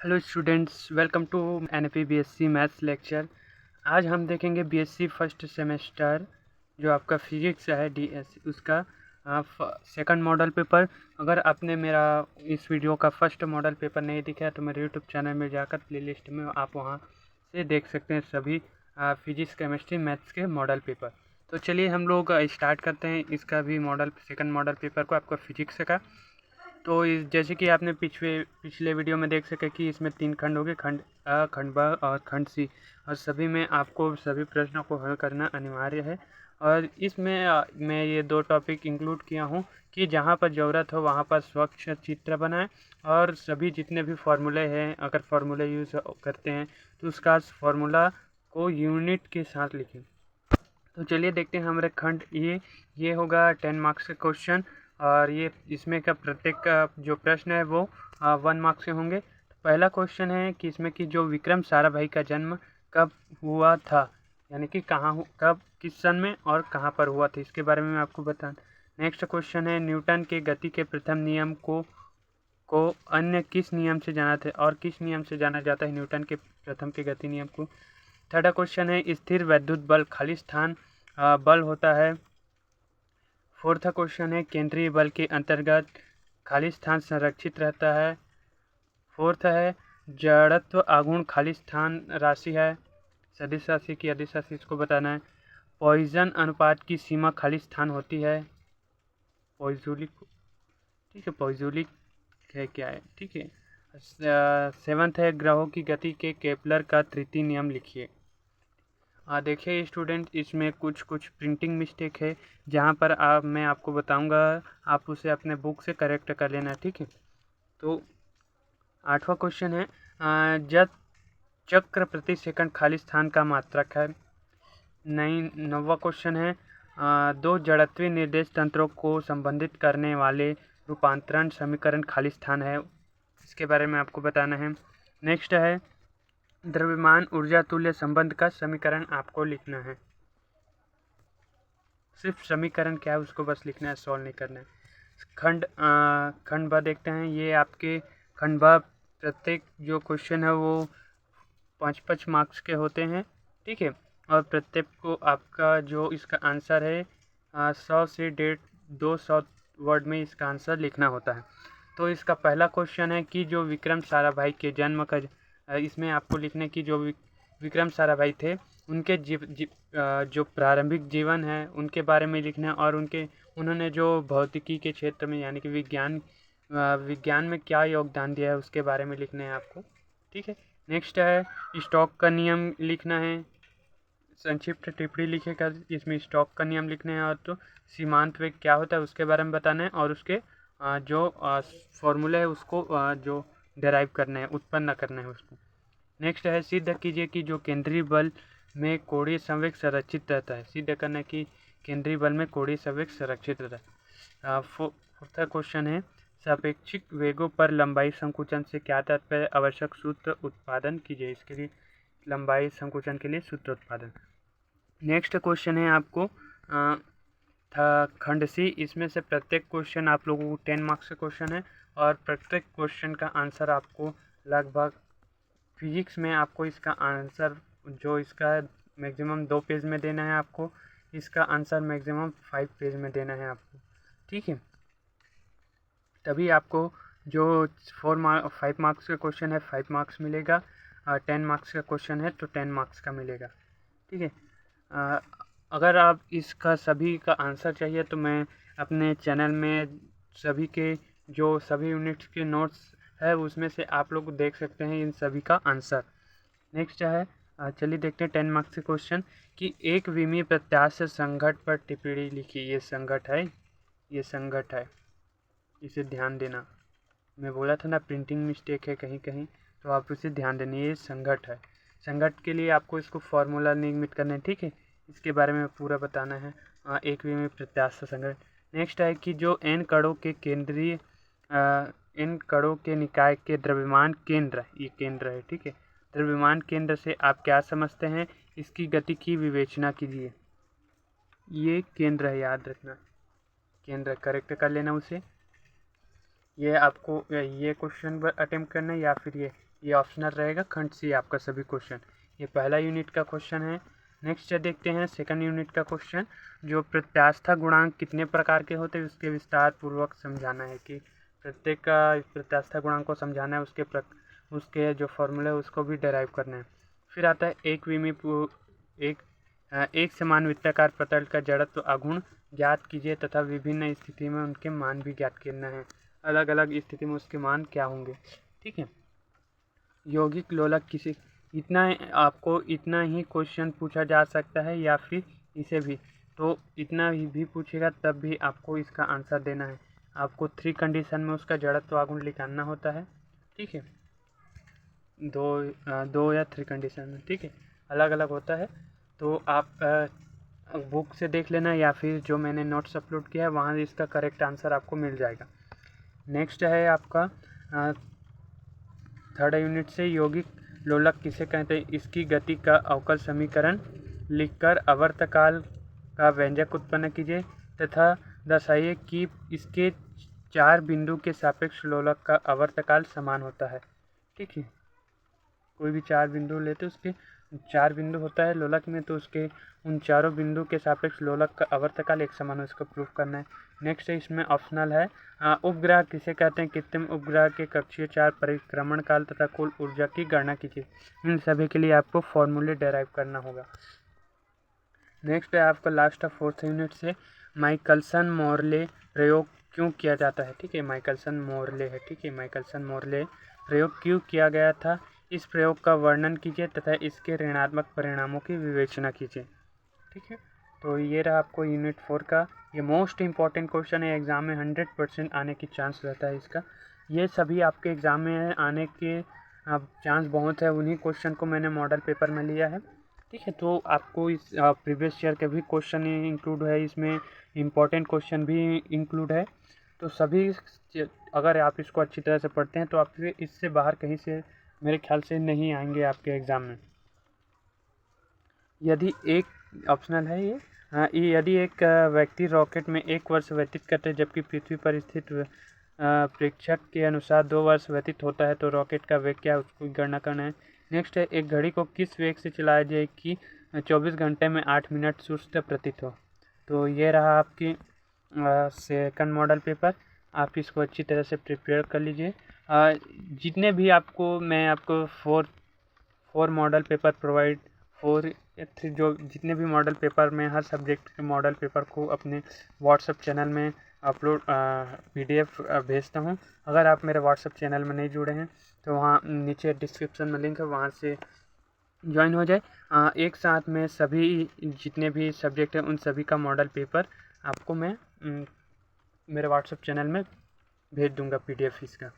Hello students, welcome to NP BSc maths lecture. आज हम देखेंगे बीएससी फर्स्ट सेमेस्टर जो आपका फिजिक्स है डीएस उसका सेकंड मॉडल पेपर। अगर आपने मेरा इस वीडियो का फर्स्ट मॉडल पेपर नहीं दिखा है तो मेरे यूट्यूब चैनल में जाकर प्लेलिस्ट में आप वहां से देख सकते हैं सभी फिजिक्स केमिस्ट्री मैथ्स के मॉडल पेपर। तो चलिए हम लोग स्टार्ट करते हैं इसका भी सेकंड मॉडल पेपर को, आपका फिजिक्स का। तो जैसे कि आपने पिछले वीडियो में देख सके कि इसमें 3 खंड हो गए, खंड अ, खंड ब और खंड सी, और सभी में आपको सभी प्रश्नों को हल करना अनिवार्य है। और इसमें मैं ये 2 टॉपिक इंक्लूड किया हूँ कि जहाँ पर ज़रूरत हो वहाँ पर स्वच्छ चित्र बनाएं, और सभी जितने भी फार्मूले हैं, अगर फार्मूले यूज़ करते हैं तो उसका फार्मूला को यूनिट के साथ लिखें। तो चलिए देखते हैं हमारे खंड ये होगा 10 मार्क्स का क्वेश्चन, और ये इसमें का प्रत्येक का जो प्रश्न है वो 1 मार्क्स के होंगे। तो पहला क्वेश्चन है कि इसमें कि जो विक्रम साराभाई का जन्म कब हुआ था, यानी कि कब, किस सन में और कहाँ पर हुआ था, इसके बारे में आपको बताना। नेक्स्ट क्वेश्चन है न्यूटन के गति के प्रथम नियम को अन्य किस नियम से जाना था, और किस नियम से जाना जाता है न्यूटन के प्रथम के गति नियम को। थर्ड क्वेश्चन है स्थिर वैद्युत बल खाली स्थान बल होता है। फोर्थ क्वेश्चन है केंद्रीय बल के अंतर्गत खाली स्थान संरक्षित रहता है। फोर्थ है जड़त्व आघूर्ण खाली स्थान राशि है, सदिश राशि की अदिश राशि, इसको बताना है। पॉइजन अनुपात की सीमा खाली स्थान होती है, पॉइजोलिक, ठीक है, पॉइजोलिक है क्या है, ठीक है। सेवंथ है ग्रहों की गति के केपलर का तृतीय नियम लिखिए। देखिए स्टूडेंट, इसमें कुछ प्रिंटिंग मिस्टेक है, जहाँ पर मैं आपको बताऊंगा, आप उसे अपने बुक से करेक्ट कर लेना, ठीक है। तो 8वां क्वेश्चन है जब चक्र प्रति सेकंड खाली स्थान का मात्रक है। 9वां क्वेश्चन है दो जड़त्वीय निर्देश तंत्रों को संबंधित करने वाले रूपांतरण समीकरण खाली स्थान है, इसके बारे में आपको बताना है। नेक्स्ट है द्रव्यमान ऊर्जा तुल्य संबंध का समीकरण आपको लिखना है, सिर्फ समीकरण क्या है उसको बस लिखना है, सॉल्व नहीं करना है। खंड ब देखते हैं, ये आपके खंड ब प्रत्येक जो क्वेश्चन है वो 5-5 मार्क्स के होते हैं, ठीक है। और प्रत्येक को आपका जो इसका आंसर है 100 से 200 वर्ड में इसका आंसर लिखना होता है। तो इसका पहला क्वेश्चन है कि जो विक्रम साराभाई के जन्म का इसमें आपको लिखने की जो विक्रम साराभाई थे उनके जो प्रारंभिक जीवन है उनके बारे में लिखना है, और उन्होंने जो भौतिकी के क्षेत्र में यानी कि विज्ञान में क्या योगदान दिया है उसके बारे में लिखना है आपको, ठीक है। नेक्स्ट है स्टॉक का नियम लिखना है, संक्षिप्त टिप्पणी लिखेगा इसमें स्टॉक का नियम लिखना है, और तो सीमांत वेग क्या होता है उसके बारे में बताना है, और उसके जो फॉर्मूला है उसको जो डेराइव करना है, उत्पन्न करना है उसको। नेक्स्ट है सिद्ध कीजिए कि जो केंद्रीय बल में कोणीय संवेग संरक्षित रहता है, सिद्ध करना कि केंद्रीय बल में कोणीय संवेग संरक्षित रहता है। फोर्थ क्वेश्चन है सापेक्षिक वेगों पर लंबाई संकुचन से क्या तात्पर्य, आवश्यक सूत्र उत्पादन कीजिए, इसके लिए लंबाई संकुचन के लिए सूत्र उत्पादन। नेक्स्ट क्वेश्चन है आपको खंड सी, इसमें से प्रत्येक क्वेश्चन आप लोगों को 10 मार्क्स का क्वेश्चन है, और प्रत्येक क्वेश्चन का आंसर आपको लगभग फिजिक्स में आपको इसका आंसर जो इसका मैक्सिमम 2 पेज में देना है आपको, इसका आंसर मैक्सिमम 5 पेज में देना है आपको, ठीक है। तभी आपको जो 5 मार्क्स का क्वेश्चन है 5 मार्क्स मिलेगा, 10 मार्क्स का क्वेश्चन है तो 10 मार्क्स का मिलेगा, ठीक है। अगर आप इसका सभी का आंसर चाहिए तो मैं अपने चैनल में सभी यूनिट्स के नोट्स है उसमें से आप लोग देख सकते हैं इन सभी का आंसर। नेक्स्ट है चलिए देखते हैं 10 मार्क्स के क्वेश्चन कि एक विमीय प्रत्यास्थ संघट पर टिप्पणी लिखिए। ये संघट है, इसे ध्यान देना, मैं बोला था ना प्रिंटिंग मिस्टेक है कहीं कहीं, तो आप उसे ध्यान देना, ये संघट है। संघट के लिए आपको इसको फॉर्मूला निर्मित करना है, ठीक है, इसके बारे में पूरा बताना है, एक विमीय प्रत्यास्थ संघट। नेक्स्ट है कि जो n कणों के निकाय के द्रव्यमान केंद्र, ये केंद्र है, ठीक है, द्रव्यमान केंद्र से आप क्या समझते हैं, इसकी गति की विवेचना कीजिए। ये केंद्र है, याद रखना, केंद्र करेक्ट कर लेना उसे। ये आपको ये क्वेश्चन अटेम्प्ट करना है या फिर ये ऑप्शनल रहेगा। खंड सी आपका सभी क्वेश्चन। ये पहला यूनिट का क्वेश्चन है। नेक्स्ट देखते हैं सेकंड यूनिट का क्वेश्चन, जो प्रत्यास्था गुणांक कितने प्रकार के होते हैं उसके विस्तार पूर्वक समझाना है कि प्रत्येक का प्रत्यास्था गुणांक को समझाना है, उसके जो फॉर्मूला है उसको भी डेराइव करना है। फिर आता है एक समान वृत्ताकार प्रतल का जड़त्व आघूर्ण ज्ञात कीजिए तथा विभिन्न स्थिति में उनके मान भी ज्ञात करना है। अलग अलग स्थिति में उसके मान क्या होंगे। ठीक है, यौगिक लोलक किसी आपको इतना ही क्वेश्चन पूछा जा सकता है या फिर इसे भी, तो इतना ही भी पूछेगा तब भी आपको इसका आंसर देना है। आपको 3 कंडीशन में उसका जड़त्व आघूर्ण निकालना होता है। ठीक है, दो या 3 कंडीशन में। ठीक है, अलग अलग होता है। तो आप बुक से देख लेना या फिर जो मैंने नोट्स अपलोड किया है वहाँ इसका करेक्ट आंसर आपको मिल जाएगा। नेक्स्ट है आपका थर्ड यूनिट से यौगिक लोलक किसे कहते हैं, इसकी गति का अवकल समीकरण लिखकर आवर्तकाल का व्यंजक उत्पन्न कीजिए तथा दर्शाइए कि इसके 4 बिंदु के सापेक्ष लोलक का आवर्तकाल समान होता है। ठीक है, कोई भी 4 बिंदु लेते उसके 4 बिंदु होता है लोलक में, तो उसके उन चारों बिंदु के सापेक्ष लोलक का आवर्तकाल एक समान हो, इसको प्रूफ करना है। नेक्स्ट है इसमें ऑप्शनल है, उपग्रह किसे कहते हैं, कृत्रिम उपग्रह के कक्षीय 4 परिक्रमण काल तथा कुल ऊर्जा की गणना कीजिए। इन सभी के लिए आपको फॉर्मूले डेराइव करना होगा। नेक्स्ट है आपका लास्ट ऑफ 4th यूनिट से माइकलसन मोरले प्रयोग क्यों किया जाता है। ठीक है, माइकलसन मोरले है। ठीक है, माइकलसन मोरले प्रयोग क्यों किया गया था, इस प्रयोग का वर्णन कीजिए तथा इसके ऋणात्मक परिणामों की विवेचना कीजिए। ठीक है, तो ये रहा आपको यूनिट 4 का। ये मोस्ट इंपॉर्टेंट क्वेश्चन है, एग्ज़ाम में 100% आने की चांस रहता है इसका। ये सभी आपके एग्ज़ाम में आने के चांस बहुत है, उन्हीं क्वेश्चन को मैंने मॉडल पेपर में लिया है। ठीक है, तो आपको इस प्रीवियस ईयर के भी क्वेश्चन इंक्लूड है, इसमें इम्पॉर्टेंट क्वेश्चन भी इंक्लूड है। तो सभी अगर आप इसको अच्छी तरह से पढ़ते हैं तो आप इससे बाहर कहीं से मेरे ख्याल से नहीं आएंगे आपके एग्ज़ाम में। यदि एक ऑप्शनल है ये, यदि एक व्यक्ति रॉकेट में 1 वर्ष व्यतीत करते हैं जबकि पृथ्वी पर स्थित प्रेक्षक के अनुसार 2 वर्ष व्यतीत होता है तो रॉकेट का वेग क्या है उसकी गणना करना है। नेक्स्ट है, एक घड़ी को किस वेग से चलाया जाए कि 24 घंटे में 8 मिनट सुस्त प्रतीत हो। तो ये रहा आपकी सेकंड मॉडल पेपर। आप इसको अच्छी तरह से प्रिपेयर कर लीजिए। जितने भी मैं आपको 4 मॉडल पेपर प्रोवाइड 4 जो जितने भी मॉडल पेपर में हर सब्जेक्ट के मॉडल पेपर को अपने व्हाट्सएप चैनल में अपलोड PDF भेजता हूँ। अगर आप मेरे व्हाट्सएप चैनल में नहीं जुड़े हैं तो वहाँ नीचे डिस्क्रिप्शन में लिंक है, वहाँ से ज्वाइन हो जाए। एक साथ में सभी जितने भी सब्जेक्ट हैं उन सभी का मॉडल पेपर आपको मैं मेरे व्हाट्सएप चैनल में भेज दूँगा PDF इसका।